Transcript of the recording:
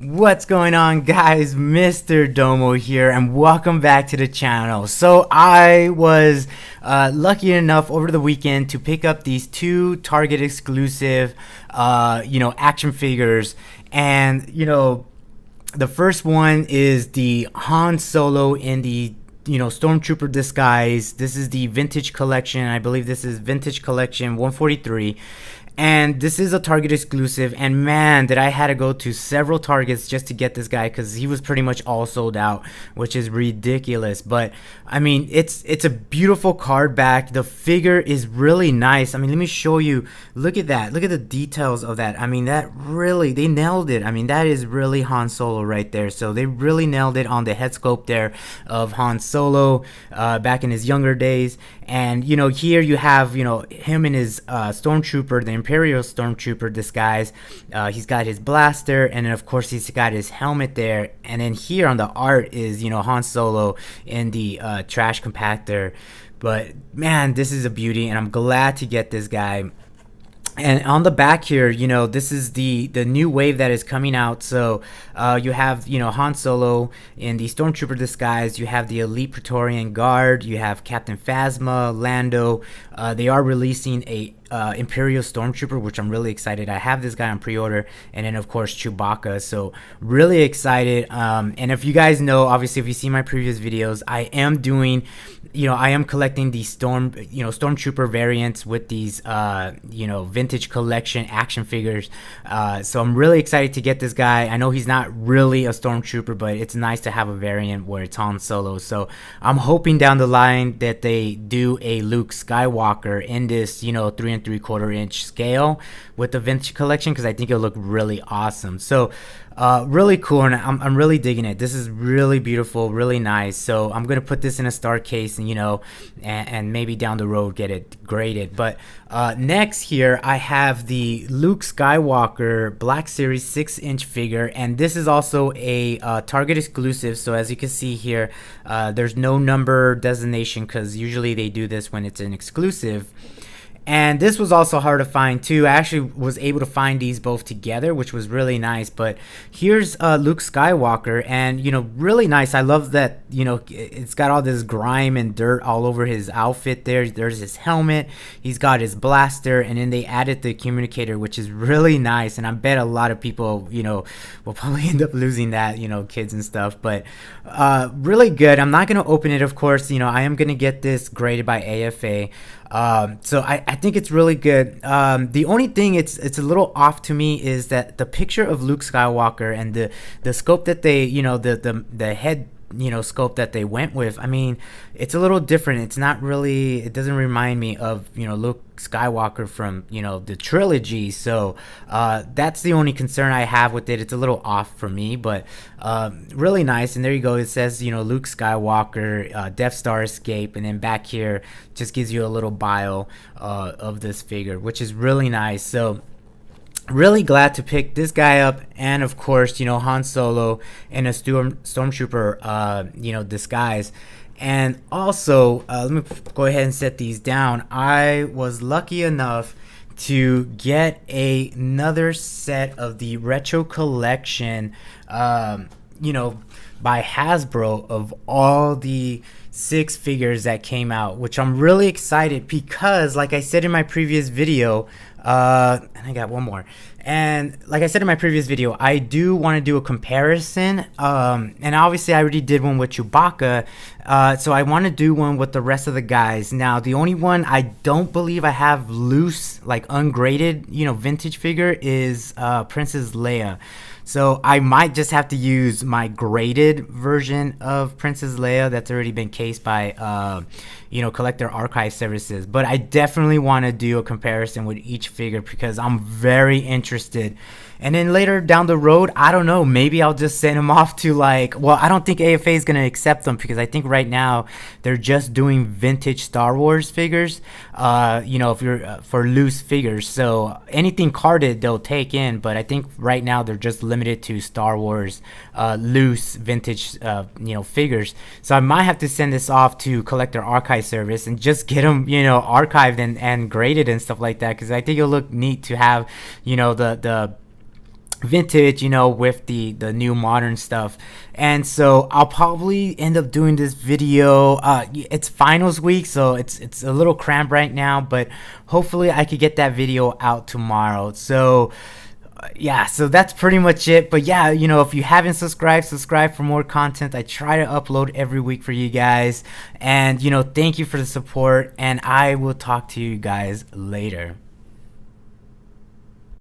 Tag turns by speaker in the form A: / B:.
A: What's going on, guys? Mr. Domo here, and welcome back to the channel. So I was lucky enough over the weekend to pick up these two Target exclusive action figures, and the first one is the Han Solo in the Stormtrooper disguise. This is the vintage collection. I believe this is vintage collection 143. And this is a Target exclusive, and man, did I had to go to several Targets just to get this guy because he was pretty much all sold out, which is ridiculous. But I mean, it's a beautiful card back. The figure is really nice. I mean, let me show you. Look at that. Look at the details of that. I mean, that really, they nailed it. I mean, that is really Han Solo right there. So they really nailed it on the head sculpt there of Han Solo back in his younger days. And here you have him in his Stormtrooper, the Imperial Stormtrooper disguise. He's got his blaster, and then of course he's got his helmet there. And then here on the art is Han Solo in the trash compactor. But man, this is a beauty, and I'm glad to get this guy. And on the back here, this is the new wave that is coming out. So you have, Han Solo in the Stormtrooper disguise. You have the Elite Praetorian Guard. You have Captain Phasma, Lando. They are releasing a Imperial Stormtrooper, which I'm really excited. I have this guy on pre-order, and then of course Chewbacca. So really excited. And if you guys know, obviously, if you see my previous videos, I am doing, I am collecting the Stormtrooper variants with these, vintage collection action figures. So I'm really excited to get this guy. I know he's not really a Stormtrooper, but it's nice to have a variant where it's Han Solo. So I'm hoping down the line that they do a Luke Skywalker in this, 3 3/4 inch scale with the vintage collection, because I think it'll look really awesome. So really cool, and I'm really digging it. This is really beautiful, really nice. So I'm gonna put this in a star case, and and maybe down the road get it graded. But next here I have the Luke Skywalker Black Series 6-inch figure, and this is also a Target exclusive. So as you can see here, there's no number designation because usually they do this when it's an exclusive. And this was also hard to find too. I actually was able to find these both together, which was really nice. But here's Luke Skywalker, and really nice. I love that it's got all this grime and dirt all over his outfit there. There's his helmet, he's got his blaster, and then they added the communicator, which is really nice. And I bet a lot of people will probably end up losing that, kids and stuff. But really good. I'm not gonna open it, of course. I am gonna get this graded by AFA. So I think it's really good. The only thing it's a little off to me is that the picture of Luke Skywalker and the scope that they the head scope that they went with, I mean, it's a little different. It's not really, it doesn't remind me of Luke Skywalker from the trilogy. So that's the only concern I have with it. It's a little off for me, but really nice. And there you go, it says Luke Skywalker, Death Star escape, and then back here just gives you a little bio of this figure, which is really nice. So really glad to pick this guy up, and of course Han Solo in a Stormtrooper disguise. And also let me go ahead and set these down. I was lucky enough to get another set of the retro collection by Hasbro of all the 6 figures that came out, which I'm really excited because, like I said in my previous video, and I got one more, and like I said in my previous video, I do want to do a comparison, and obviously I already did one with Chewbacca, so I want to do one with the rest of the guys. Now the only one I don't believe I have loose, like ungraded vintage figure is Princess Leia. So I might just have to use my graded version of Princess Leia that's already been cased by, Collector Archive Services. But I definitely want to do a comparison with each figure because I'm very interested. And then later down the road, I don't know, maybe I'll just send them off to like, well, I don't think AFA is going to accept them because I think right now they're just doing vintage Star Wars figures, if you're for loose figures. So anything carded they'll take in, but I think right now they're just limited to Star Wars loose vintage, figures. So I might have to send this off to Collector Archive Service and just get them, archived and graded and stuff like that, because I think it'll look neat to have, the vintage with the new modern stuff. And so I'll probably end up doing this video, it's finals week, so it's a little cramped right now, but hopefully I could get that video out tomorrow. So yeah, so that's pretty much it. But yeah, if you haven't subscribe for more content. I try to upload every week for you guys, and thank you for the support, and I will talk to you guys later.